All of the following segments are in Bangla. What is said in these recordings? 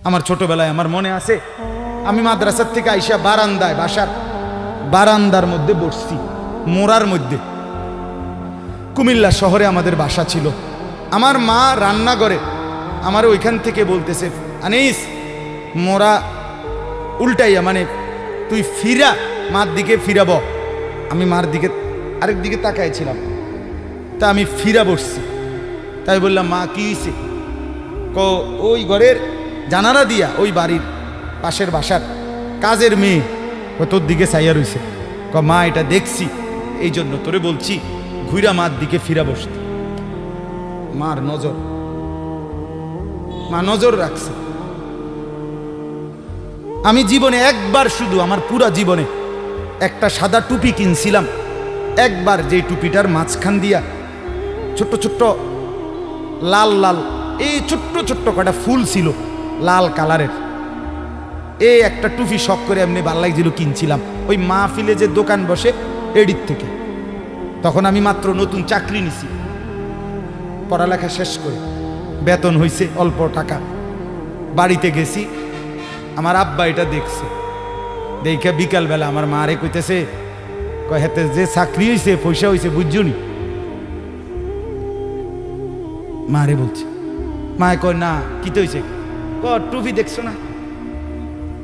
আমার ছোটবেলায় আমার মনে আছে, আমি মাদ্রাসার থেকে আইসা বারান্দায়, বাসার বারান্দার মধ্যে বসছি, মোড়ার মধ্যে। কুমিল্লা শহরে আমাদের বাসা ছিল। আমার মা রান্না করে আমার ওইখান থেকে বলতেছে, আনিস মোরা উল্টাইয়া, মানে তুই ফিরা, মার দিকে ফিরাব। আমি মার দিকে আরেক দিকে তাকাইছিলাম, তা আমি ফিরা বসছি। তাই বললাম, মা কি হয়েছে? ওই ঘরের জানালা দিয়া ওই বাড়ির পাশের বাসার কাজের মেয়ে তোর দিকে চাইয়া রইছে। মা এটা দেখছি, এই জন্য তোরে বলছি ঘুরা মার দিকে ফিরা বসতে। মার নজর, মা নজর রাখছে। আমি জীবনে একবার, শুধু আমার পুরা জীবনে একটা সাদা টুপি কিনছিলাম একবার, যে টুপিটার মাঝখান দিয়া ছোট্ট ছোট্ট লাল লাল এই ছোট্ট ছোট্ট কটা ফুল ছিল লাল কালারের। এই একটা টুপি শখ করে এমনি ভাল লাগছিল, কিনছিলাম ওই মাহফিলে যে দোকান বসে এডির থেকে। তখন আমি মাত্র নতুন চাকরি নিছি, পড়ালেখা শেষ করে বেতন হইছে অল্প টাকা। বাড়িতে গেছি, আমার আব্বা এটা দেখছে। দেখে বিকালবেলা আমার মারে কইতেছে, হেতে যে চাকরি হয়েছে পয়সা হয়েছে বুঝছনি? মারে বলছে। মায়ে কয় না, কি তো হয়েছে? টুপি দেখছো না,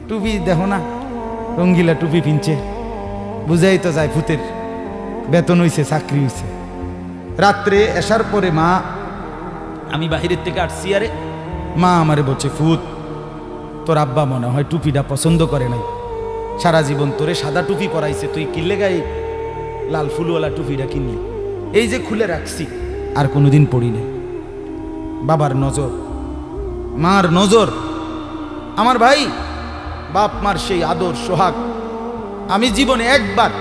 টুপি দেখো না, রঙ্গিলা টুপি পিনছে, বুঝাই তো যায় ভূতের বেতন হয়েছে, চাকরি হয়েছে। রাত্রে আসার পরে মা, আমি বাহিরের থেকে আসছি, আরে মা আমারে বলছে, ফুত তোর আব্বা মনে হয় টুপিটা পছন্দ করে নাই, সারা জীবন তোরে সাদা টুপি পরাইছে, তুই কিনলে গায়ে লাল ফুলওয়ালা টুপিটা কিনলি। এই যে খুলে রাখছি, আর কোনোদিন পড়ি নাই। বাবার নজর, মার নজর। আমার ভাই, বাপ মার সেই আদর সোহাগ। আমি জীবনে একবার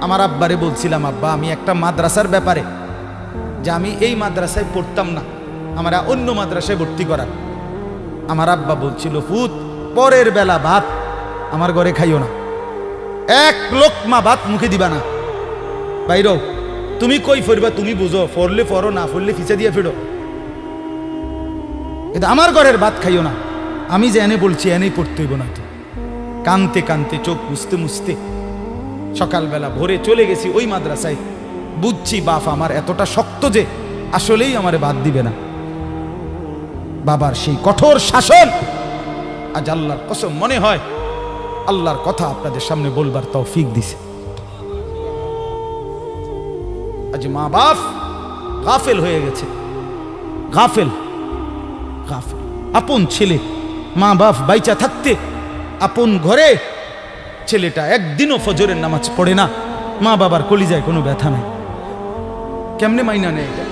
আমার আব্বারে বলছিলাম, আব্বা আমি একটা মাদ্রাসার ব্যাপারে, যে আমি এই মাদ্রাসায় পড়তাম না, আমরা অন্য মাদ্রাসায় ভর্তি করার। আমার আব্বা বলছিল, ফুত পরের বেলা ভাত আমার ঘরে খাইও না, এক লোকমা ভাত মুখে দিবা না, বাইর তুমি কই ফিরবা তুমি বুঝো, ফরলে ফরো, না ফরলে ফিচে দিয়ে ফেরো, কিন্তু আমার ঘরের ভাত খাইও না। আমি যে এনে বলছি এনেই পড়তে হইব না। তো কানতে কানতে, চোখ মুছতে মুছতে সকালবেলা ভোরে চলে গেছি ওই মাদ্রাসায়। বুঝছি বাপ আমার এতটা শক্ত যে আসলেই আমারে বাদ দিবে না। বাবার সেই কঠোর শাসন, আজ আল্লাহর কসম মনে হয় আল্লাহর কথা আপনাদের সামনে বলবার তৌফিক দিছে। আজ মা বাপ গাফেল হয়ে গেছে, গাফেল গাফেল। আপন ছেলে, মা বাপ বাইচা থাকতে আপন ঘরে ছেলেটা একদিনও ফজরের নামাজ পড়ে না, মা বাবার কলিজায় কোনো ব্যথা নাই। কেমনে মাইনা নেয় এটা?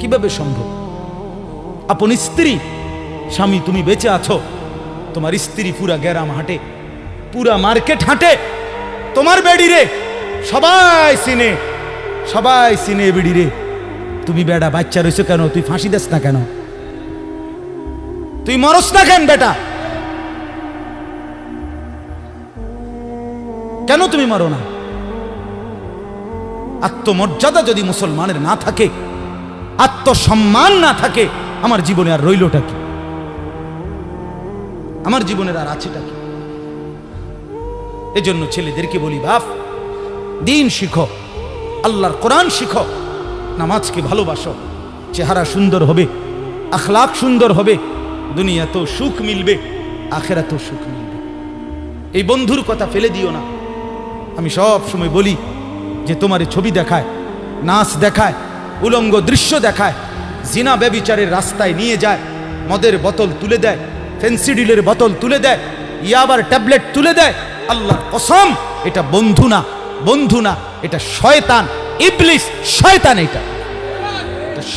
কিভাবে সম্ভব? আপন স্ত্রী, স্বামী তুমি বেঁচে আছো, তোমার স্ত্রী পুরা গ্রাম হাঁটে, পুরা মার্কেট হাঁটে, তোমার বেড়ি রে সবাই চিনে, সবাই চিনে বেড়ি রে। তুমি বেড়া বাচ্চা রয়েছো কেন? তুই ফাঁসি দেস না কেন? তুই মরস না কেন বেটা? কেন তুমি মরো না? আত্মমর্যাদা যদি মুসলমানের না থাকে, আত্মসম্মান না থাকে, আমার জীবনে আর রইলটা কি? আমার জীবনের আর আছেটা কি? এজন্য ছেলেদেরকে বলি, বাপ দিন শিখো, আল্লাহর কোরআন শিখো, নামাজকে ভালোবাসো, চেহারা সুন্দর হবে, আখলাক সুন্দর হবে, দুনিয়াতেও সুখ মিলবে, আখেরাতেও সুখ মিলবে। এই বন্ধুর কথা ফেলে দিও না। আমি সব সময় বলি যে তোমার ছবি দেখায়, নাচ দেখায়, উলঙ্গ দৃশ্য দেখায়, জিনা ব্যভিচারের রাস্তায় নিয়ে যায়, মদের বোতল তুলে দেয়, ফেন্সিডিলের বোতল তুলে দেয়, ইয়াবার ট্যাবলেট তুলে দেয়, আল্লাহর কসম এটা বন্ধু না, বন্ধু না, এটা শয়তান, ইবলিস, শয়তান, এটা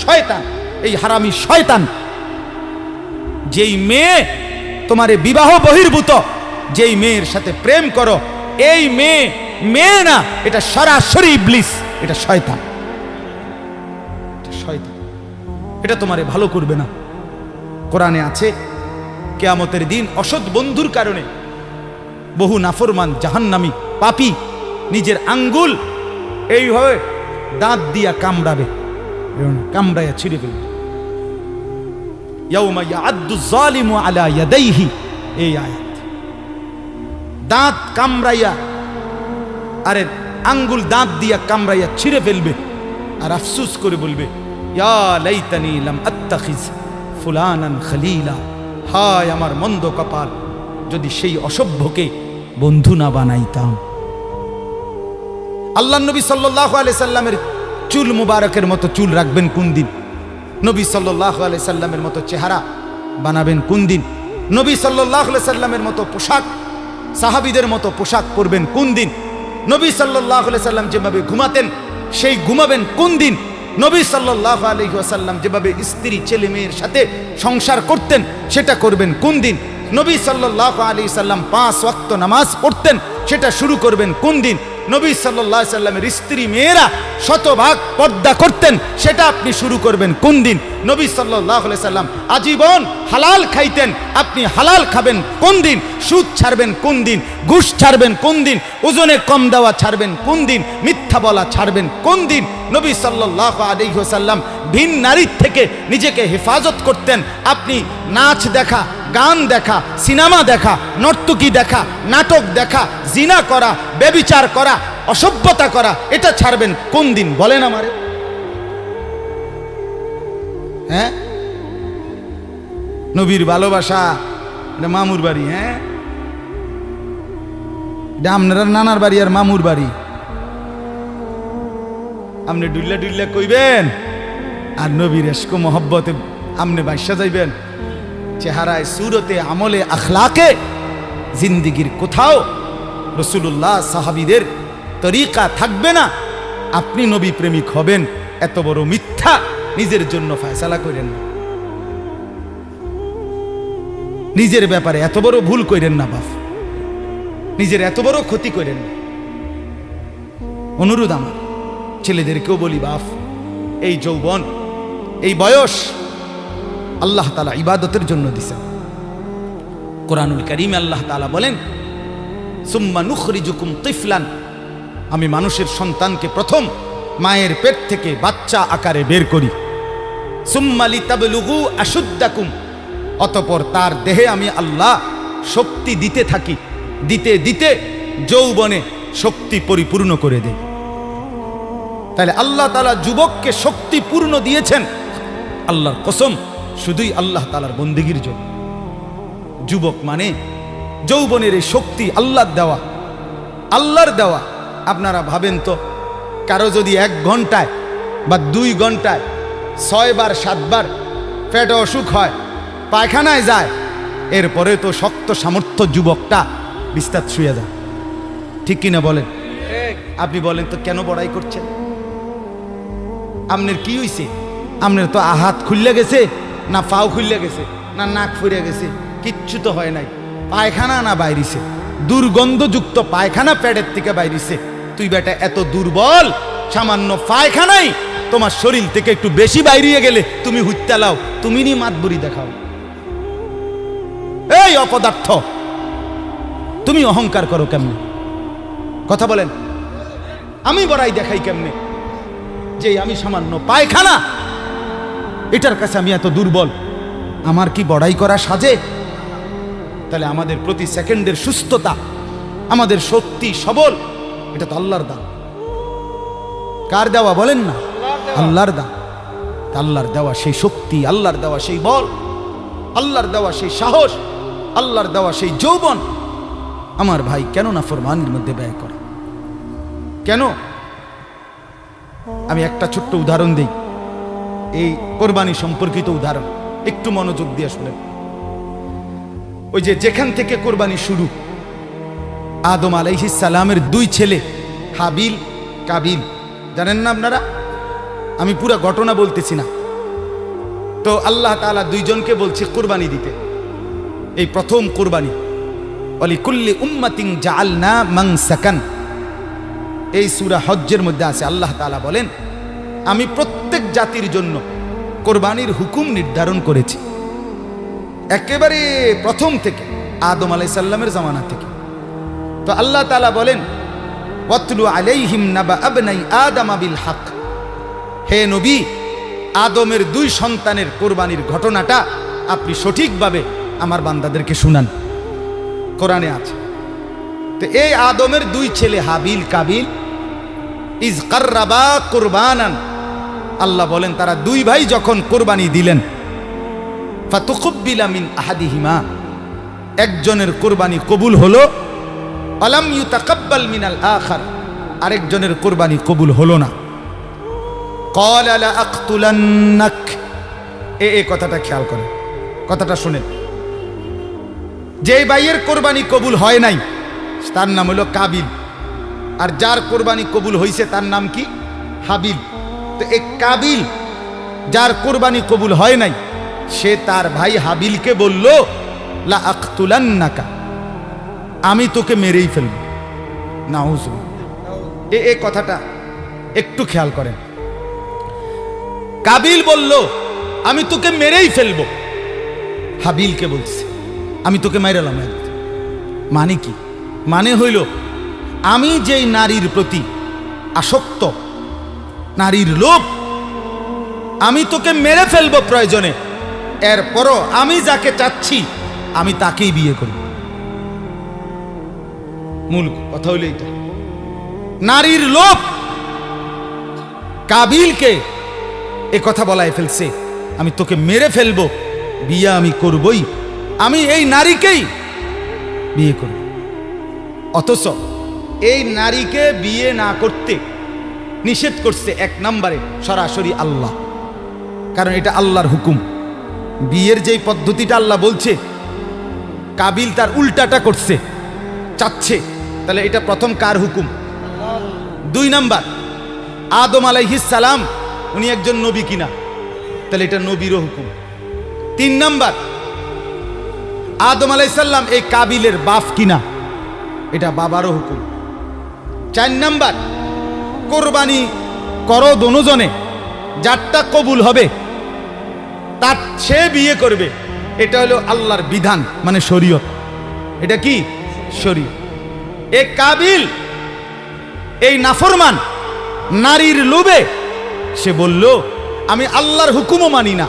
শয়তান, এই হারামি শয়তান। যেই মেয়ে তোমারে বিবাহ বহির্ভূত, যেই মেয়ের সাথে প্রেম করো, এই মেয়ে মেয়ে না, এটা সরাসরি ইবলিস, এটা শয়তান, শয়তান। এটা তোমারে ভালো করবে না। কোরআনে আছে কিয়ামতের দিন অসৎ বন্ধুর কারণে বহু নাফরমান জাহান্নামী পাপী নিজের আঙ্গুল এইভাবে দাঁত দিয়া কামড়াবে, কামড়াইয়া ছিঁড়ে ফেলবে। ইয়াউমা ইয়াআদ্দু যালিমু আলা ইয়াদাইহি, এই আয়াত। দাঁত কামড়াইয়া, আরে আঙ্গুল দাঁত দিয়া কামড়াইয়া ছিঁড়ে ফেলবে আর আফসোস করে বলবে, ইয়া লাইতানি লাম আত্তাখিজ ফুলানান খলিলা, হায় আমার মন্দ কপাল, যদি সেই অসভ্যকে বন্ধু না বানাইতাম। আল্লাহ নবী সাল্লাল্লাহু আলাইহি সাল্লামের চুল মুবারকের মতো চুল রাখবেন কোন দিন? নবী সাল্লাল্লাহু আলাইহি সাল্লামের মতো চেহারা বানাবেন কোন দিন? নবী সাল্লাল্লাহু আলাইহি সাল্লামের মতো পোশাক, সাহাবীদের মতো পোশাক পরবেন কোন দিন? নবী সাল্লাল্লাহু আলাইহি সাল্লাম যেভাবে ঘুমাতেন সেই ঘুমাবেন কোন দিন? নবী সাল্লাল্লাহু আলাইহি ওয়াসাল্লাম যেভাবে স্ত্রী ছেলে মেয়ের সাথে সংসার করতেন সেটা করবেন কোন দিন? নবী সাল্লাল্লাহু আলাইহি সাল্লাম 5 ওয়াক্ত নামাজ পড়তেন, সেটা শুরু করবেন কোন দিন? নবী সাল্লাল্লাহু আলাইহি সাল্লামের স্ত্রী মেয়েরা শতভাগ পর্দা করতেন, সেটা আপনি শুরু করবেন কোন দিন? নবী সাল্লাল্লাহু আলাইহি সাল্লাম আজীবন হালাল খাইতেন, আপনি হালাল খাবেন কোন দিন? সুদ ছাড়বেন কোন দিন? ঘুষ ছাড়বেন কোন দিন? ওজনে কম দেওয়া ছাড়বেন কোন দিন? মিথ্যা বলা ছাড়বেন কোন দিন? নবী সাল্লাল্লাহু আলাইহি ওয়াসাল্লাম ভিন নারীর থেকে নিজেকে হেফাজত করতেন, আপনি নাচ দেখা, গান দেখা, সিনেমা দেখা, নর্তকী দেখা, নাটক দেখা, জিনা করা, ব্যভিচার করা, অসভ্যতা করা, এটা ছাড়বেন কোন দিন? বলেন আমারে। হ্যাঁ, নবীর ভালোবাসা এটা মামুর বাড়ি, হ্যাঁ, এটা আপনার নানার বাড়ি আর মামুর বাড়ি। আপনি ডুল্লা ডুল্লা কইবেন আর নবীর এশক মোহব্বতে আপনি বাইসা যাইবেন। চেহারায়, সুরতে, আমলে, আখলাকে জিন্দিগির কোথাও রাসূলুল্লাহ সাহাবীদের তরিকা থাকবে না, আপনি নবী প্রেমিক হবেন। এত বড় মিথ্যা নিজের জন্য ফয়সালা করেন না, নিজের ব্যাপারে এত বড় ভুল করেন না বাপ, নিজের এত বড় ক্ষতি করেন না। অনুরোধ আমার ছেলেদেরকেও বলি, বাপ, এই যৌবন, এই বয়স আল্লাহ তাআলা ইবাদতের জন্য দিয়েছেন। কোরআনুল কারীমে আল্লাহ তাআলা বলেন, সুম্মা নুখরিজুকুম তিফলান, আমি মানুষের সন্তানকে প্রথম মায়ের পেট থেকে বাচ্চা আকারে বের করি। সুম্মা লিতাবলুগু আশুদ্দাকুম, অতঃপর তার দেহে আমি আল্লাহ শক্তি দিতে থাকি, দিতে দিতে যৌবনে শক্তি পরিপূর্ণ করে দেই। তাহলে আল্লাহ তাআলা যুবককে শক্তি পূর্ণ দিয়েছেন, আল্লাহর কসম, শুধুই আল্লাহ তাআলার বন্দেগীর জন্য। যুবক মানে যৌবনের এই শক্তি আল্লাহর দেওয়া, আল্লাহর দেওয়া। আপনারা ভাবেন তো, কারো যদি 1 ঘন্টায় বা 2 ঘন্টায় 6 বার 7 বার পেটে অসুখ হয়, পায়খানায় যায়, এরপরে তো শক্ত সামর্থ্য যুবকটা বিস্তার শুয়ে যায়, ঠিক কিনা বলেন? আপনি বলেন তো, কেন বড়াই করছেন? আপনার কি হইছে? আপনার তো হাত খুললে গেছে, না পাও খুললে গেছে, না নাক ফুরে গেছে, কিচ্ছু তো হয় নাই। পায়খানা না বাইরিছে, দুর্গন্ধযুক্ত পায়খানা পেটের থেকে বাইরিছে। তুই বেটা এত দুর্বল, সামান্য পায়খানাই তোমার শরীর থেকে একটু বেশি বাইরিয়ে গেলে তুমি হুত্যা লাও, তুমি নি মাতবুরি দেখাও। এই অপদার্থ, তুমি অহংকার করো কেমনে? কথা বলেন, আমি বড়াই দেখাই কেমনে যে আমি সামান্য পায়খানা, এটার কাছে আমি এত দুর্বল? আমার কি বড়াই করা সাজে? তাহলে আমাদের প্রতি সেকেন্ডের সুস্থতা, আমাদের শক্তি সবল, এটা তো আল্লাহর দান। কার দেওয়া বলেন না? আল্লাহর দান। আল্লাহর দেওয়া সেই শক্তি, আল্লাহর দেওয়া সেই বল, আল্লাহর দেওয়া সেই সাহস, আল্লাহর দেওয়া সেই যৌবন, আমার ভাই কেন না ফরমানের মধ্যে ব্যয় করা? কেন? আমি একটা ছোট্ট উদাহরণ দিই, এই কোরবানি সম্পর্কিত উদাহরণ, একটু মনোযোগ দিয়ে শুনেন। ওই যে যেখান থেকে কোরবানি শুরু, আদম আলাইহিস সালামের 2 ছেলে হাবিল কাবিল, জানেন না আপনারা? আমি পুরো ঘটনা বলতেছি না। তো আল্লাহ তাআলা 2 জনকে বলছে কোরবানি দিতে, এই প্রথম কোরবানি। ওয়ালিকুল্লি উম্মাতিন জাআলনা মানসাকান, এই সূরা হজ্জের মধ্যে আছে। আল্লাহ তাআলা বলেন, আমি প্রত্যেক জাতির জন্য কোরবানির হুকুম নির্ধারণ করেছি, একেবারে প্রথম থেকে, আদম আলাইহিস সালামের জামানা থেকে। তো আল্লাহ তাআলা বলেন, ওয়াতলু আলাইহিম নাবা আবনাই আদম বিল হক, হে নবী, আদমের 2 সন্তানের কোরবানির ঘটনাটা আপনি সঠিকভাবে আমার বান্দাদেরকে শুনান, কোরআনে আছে। তো এই আদমের দুই ছেলে হাবিল কাবিল ইজ কাররাবা কুরবানান, আল্লাহ বলেন তারা দুই ভাই যখন কোরবানি দিলেন, ফাতুকুব্বিলা মিন আহাদিহিমা, একজনের কোরবানি কবুল হলো, আলাম ইউতাকাব্বাল মিনাল আখার, আরেকজনের কোরবানি কবুল হলো না। ক্বালা লা আকতুলান্নাক, এই কথাটা খেয়াল করেন, কথাটা শুনেন। যে ভাইয়ের কোরবানি কবুল হয় নাই তার নাম হলো কাবিল, আর যার কোরবানি কবুল হয়েছে তার নাম কি? হাবিল। তো এই কাবিল যার কোরবানি কবুল হয় নাই, সে তার ভাই হাবিলকে বলল লা আকতুলান্নাকা, আমি তোকে মেরেই ফেলব। নাউযুবিল্লাহ, এই কথাটা একটু খেয়াল করেন। কাবিল বলল আমি তোকে মেরেই ফেলব, হাবিলকে বলছে আমি তোকে মাইরালাম। মানে কি? মানে হইল আমি যেই নারীর প্রতি আসক্ত, নারীর লোভ, আমি তোকে মেরে ফেলবো প্রয়োজনে, এরপরও আমি যাকে চাচ্ছি আমি তাকেই বিয়ে করব। মূল কথা হইল এটা, নারীর লোভ কাবিলকে এ কথা বলায় ফেলছে, আমি তোকে মেরে ফেলবো, বিয়ে আমি করবই, আমি এই নারীকেই বিয়ে করব। অথচ এই নারীকে বিয়ে না করতে নিষেধ করছে এক নম্বরে সরাসরি আল্লাহ, কারণ এটা আল্লাহর হুকুম। বিয়ের যেই পদ্ধতিটা আল্লাহ বলছে, কাবিল তার উল্টাটা করছে, চাচ্ছে, তাহলে এটা প্রথম কার হুকুম? দুই নাম্বার, আদম আলাইহিস সালাম উনি একজন নবী কিনা, তাহলে এটা নবীরও হুকুম। তিন নাম্বার, আদম আলাইহিস সালাম এই কাবিলের বাপ কিনা, এটা বাবারও হুকুম। চার নাম্বার, কোরবানি করো দোনোজনে, যারটা কবুল হবে তার সে বিয়ে করবে, এটা হলো আল্লাহর বিধান, মানে শরীয়ত। এটা কি? শরীয়ত। এই কাবিল এই নাফরমান নারীর লোভে সে বলল আমি আল্লাহর হুকুমও মানি না,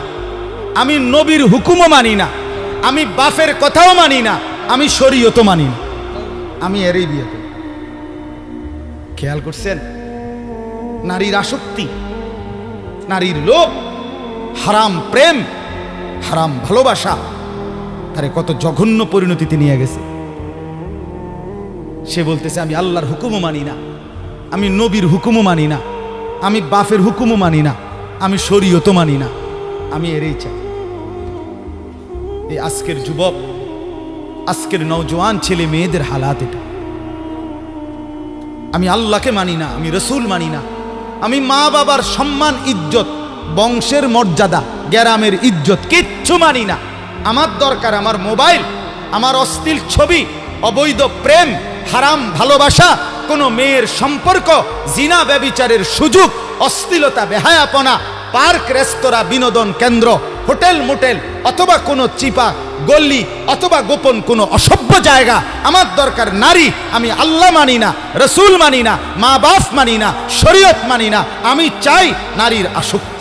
আমি নবীর হুকুমও মানি না, আমি বাপের কথাও মানি না, আমি শরীয়তও মানি না, আমি এরই বিয়ে করি। খেয়াল করছেন? নারীর আসক্তি, নারীর লোভ, হারাম প্রেম, হারাম ভালোবাসা তারে কত জঘন্য পরিণতিতে নিয়ে গেছে। সে বলতেছে আমি আল্লাহর হুকুমও মানি না, আমি নবীর হুকুমও মানি না, আমি বাপের হুকুমও মানি না, আমি শরীয়তও মানি না, আমি এরই চাই। এই আজকের যুবক, আজকের নওজোয়ান ছেলে মেয়েদের হালাত এটা। আমি আল্লাহকে মানি না, আমি রসুল মানি না, আমি মা বাবার সম্মান ইজ্জত, বংশের মর্যাদা, গ্রামের ইজ্জত কিচ্ছু মানি না। আমার দরকার আমার মোবাইল, আমার অশ্লীল ছবি, অবৈধ প্রেম, হারাম ভালোবাসা, কোনো মেয়ের সম্পর্ক, জিনা ব্যভিচারের সুযোগ, অশ্লীলতা, বেহায়াপনা, পার্ক, রেস্তোরাঁ, বিনোদন কেন্দ্র, হোটেল মোটেল, অথবা কোনো চিপা গল্লি, অথবা গোপন কোনো অসভ্য জায়গা। আমার দরকার নারী, আমি আল্লাহ মানি না, রসুল মানি না, মা বাপ মানি না, শরীয়ত মানি না, আমি চাই নারীর আসক্তি।